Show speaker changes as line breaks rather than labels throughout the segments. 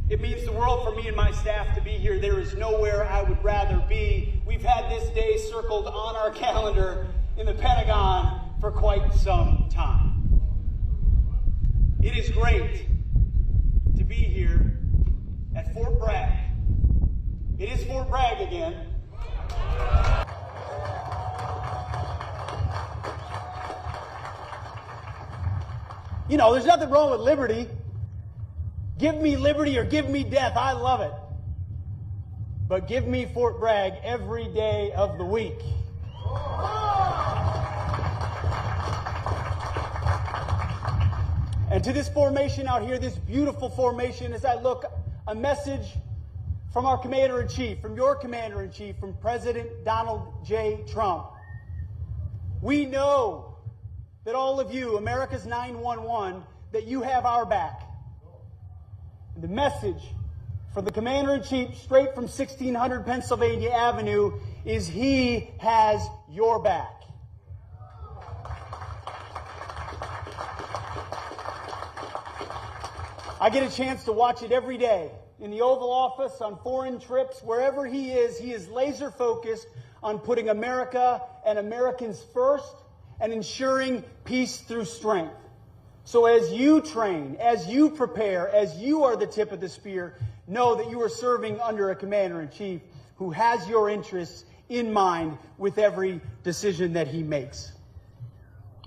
It means the world for me and my staff to be here. There is nowhere I would rather be. We've had this day circled on our calendar in the Pentagon for quite some time. It is great to be here at Fort Bragg. It is Fort Bragg again. You know, there's nothing wrong with liberty. Give me liberty or give me death. I love it. But give me Fort Bragg every day of the week. And to this formation out here, this beautiful formation, as I look, a message from our Commander-in-Chief, from your Commander-in-Chief, from President Donald J. Trump. We know that all of you, America's 911, that you have our back. The message from the Commander-in-Chief straight from 1600 Pennsylvania Avenue is he has your back. I get a chance to watch it every day in the Oval Office, on foreign trips, wherever he is laser focused on putting America and Americans first and ensuring peace through strength. So as you train, as you prepare, as you are the tip of the spear, know that you are serving under a Commander-in-Chief who has your interests in mind with every decision that he makes.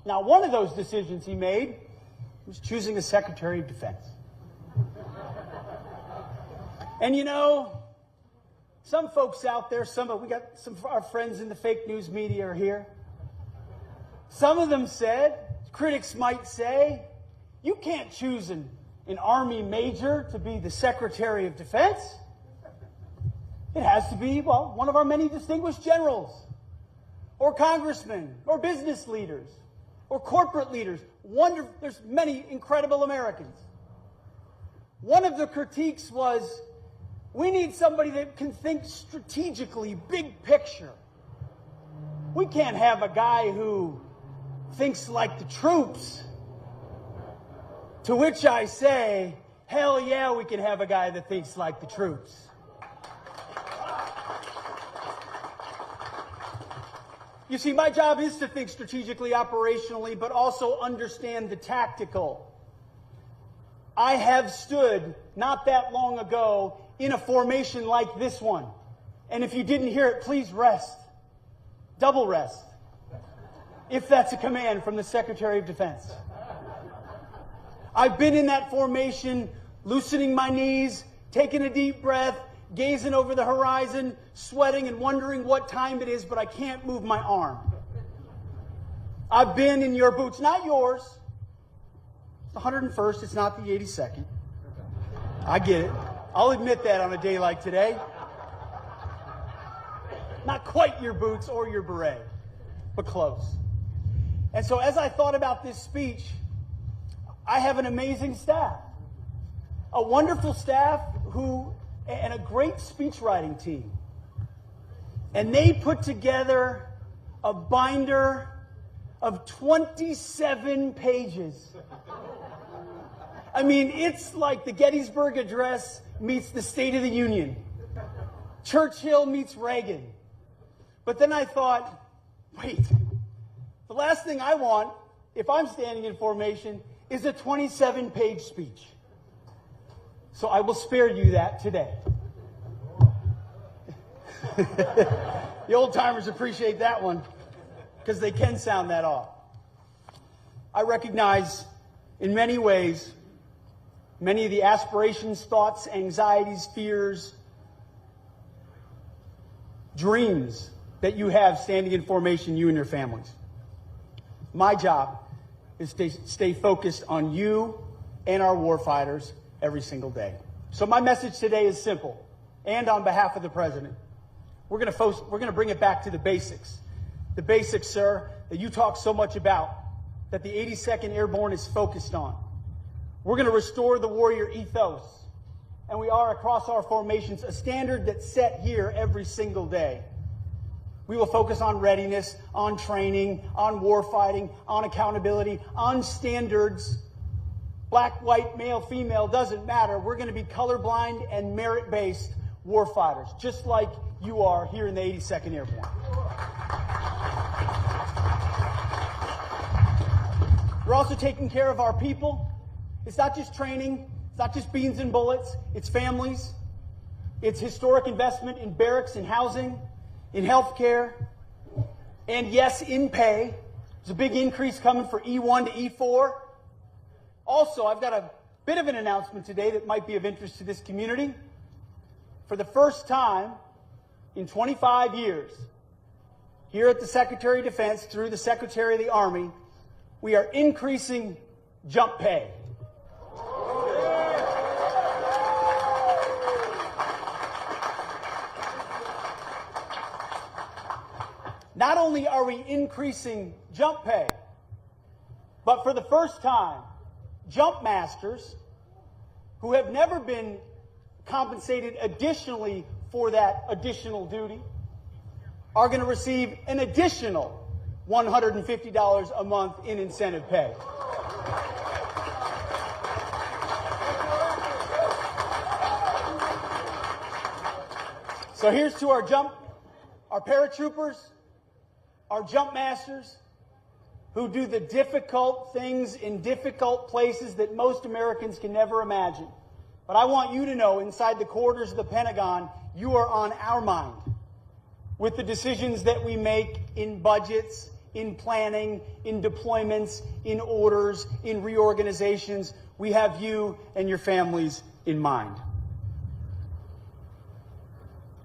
Now, one of those decisions he made was choosing a Secretary of Defense. And you know, some folks out there, we got some of our friends in the fake news media are here. Some of them said, critics might say, you can't choose an Army major to be the Secretary of Defense. It has to be, well, one of our many distinguished generals, or congressmen, or business leaders, or corporate leaders. There's many incredible Americans. One of the critiques was, we need somebody that can think strategically, big picture. We can't have a guy who thinks like the troops. To which I say, hell yeah, we can have a guy that thinks like the troops. You see, my job is to think strategically, operationally, but also understand the tactical. I have stood not that long ago in a formation like this one. And if you didn't hear it, please rest. Double rest. If that's a command from the Secretary of Defense. I've been in that formation, loosening my knees, taking a deep breath, gazing over the horizon, sweating and wondering what time it is, but I can't move my arm. I've been in your boots, not yours. It's the 101st, it's not the 82nd. I get it. I'll admit that on a day like today. Not quite your boots or your beret, but close. And so as I thought about this speech, I have an amazing staff. A wonderful staff and a great speech writing team. And they put together a binder of 27 pages. I mean, it's like the Gettysburg Address meets the State of the Union. Churchill meets Reagan. But then I thought, wait, the last thing I want, if I'm standing in formation, is a 27-page speech. So I will spare you that today. The old-timers appreciate that one, because they can sound that off. I recognize, in many ways, many of the aspirations, thoughts, anxieties, fears, dreams that you have standing in formation, you and your families. My job is to stay focused on you and our warfighters every single day. So my message today is simple, and on behalf of the President, we're going to bring it back to the basics. The basics, sir, that you talk so much about, that the 82nd Airborne is focused on. We're going to restore the warrior ethos, and we are across our formations, a standard that's set here every single day. We will focus on readiness, on training, on warfighting, on accountability, on standards, black, white, male, female, doesn't matter. We're going to be colorblind and merit-based warfighters, just like you are here in the 82nd Airborne. We're also taking care of our people. It's not just training. It's not just beans and bullets. It's families. It's historic investment in barracks and housing, in health care, and yes, in pay. There's a big increase coming for E1 to E4. Also, I've got a bit of an announcement today that might be of interest to this community. For the first time in 25 years, here at the Secretary of Defense, through the Secretary of the Army, we are increasing jump pay. Not only are we increasing jump pay, but for the first time, jump masters who have never been compensated additionally for that additional duty are going to receive an additional $150 a month in incentive pay. So here's to our paratroopers, our jump masters, who do the difficult things in difficult places that most Americans can never imagine. But I want you to know, inside the corridors of the Pentagon, you are on our mind with the decisions that we make in budgets, in planning, in deployments, in orders, in reorganizations. We have you and your families in mind.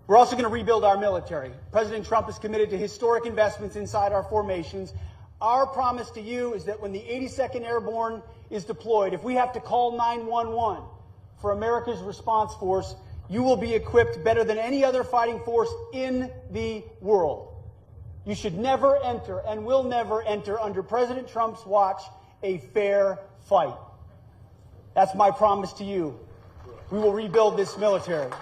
We're also going to rebuild our military. President Trump is committed to historic investments inside our formations. Our promise to you is that when the 82nd Airborne is deployed, if we have to call 911 for America's response force, you will be equipped better than any other fighting force in the world. You should never enter and will never enter under President Trump's watch a fair fight. That's my promise to you. We will rebuild this military.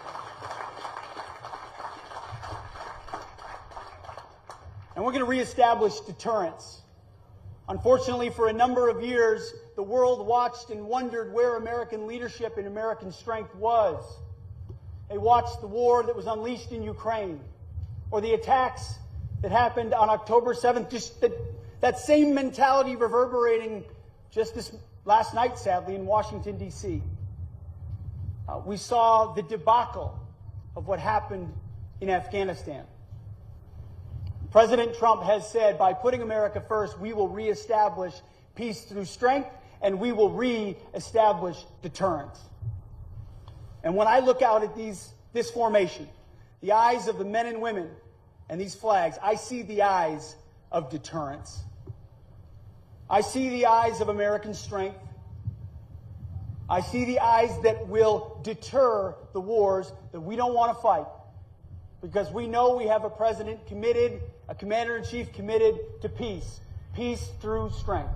And we're going to reestablish deterrence. Unfortunately, for a number of years, the world watched and wondered where American leadership and American strength was. They watched the war that was unleashed in Ukraine, or the attacks that happened on October 7th, just that same mentality reverberating just this last night, sadly, in Washington, D.C. We saw the debacle of what happened in Afghanistan. President Trump has said, by putting America first, we will reestablish peace through strength, and we will reestablish deterrence. And when I look out at this formation, the eyes of the men and women and these flags, I see the eyes of deterrence. I see the eyes of American strength. I see the eyes that will deter the wars that we don't want to fight, because we know we have a president committed, a commander-in-chief committed to peace, peace through strength.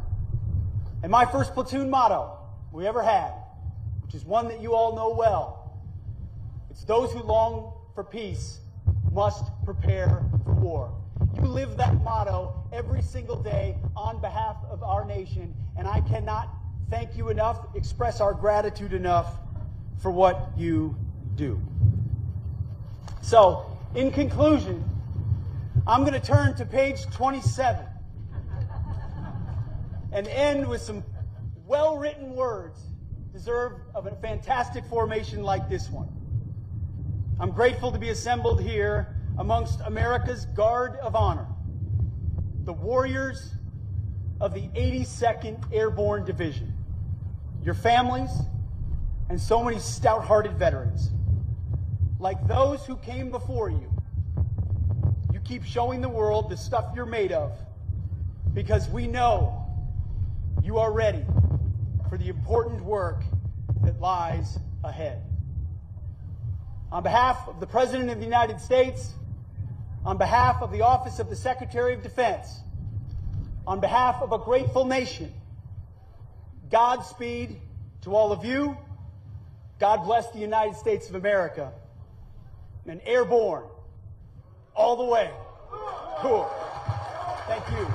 And my first platoon motto we ever had, which is one that you all know well, it's those who long for peace must prepare for war. You live that motto every single day on behalf of our nation, and I cannot thank you enough, express our gratitude enough for what you do. So, in conclusion, I'm going to turn to page 27 and end with some well-written words deserved of a fantastic formation like this one. I'm grateful to be assembled here amongst America's Guard of Honor, the warriors of the 82nd Airborne Division, your families, and so many stout-hearted veterans. Like those who came before you, you keep showing the world the stuff you're made of, because we know you are ready for the important work that lies ahead. On behalf of the President of the United States, on behalf of the Office of the Secretary of Defense, on behalf of a grateful nation, Godspeed to all of you. God bless the United States of America. And airborne, all the way. Cool. Thank you.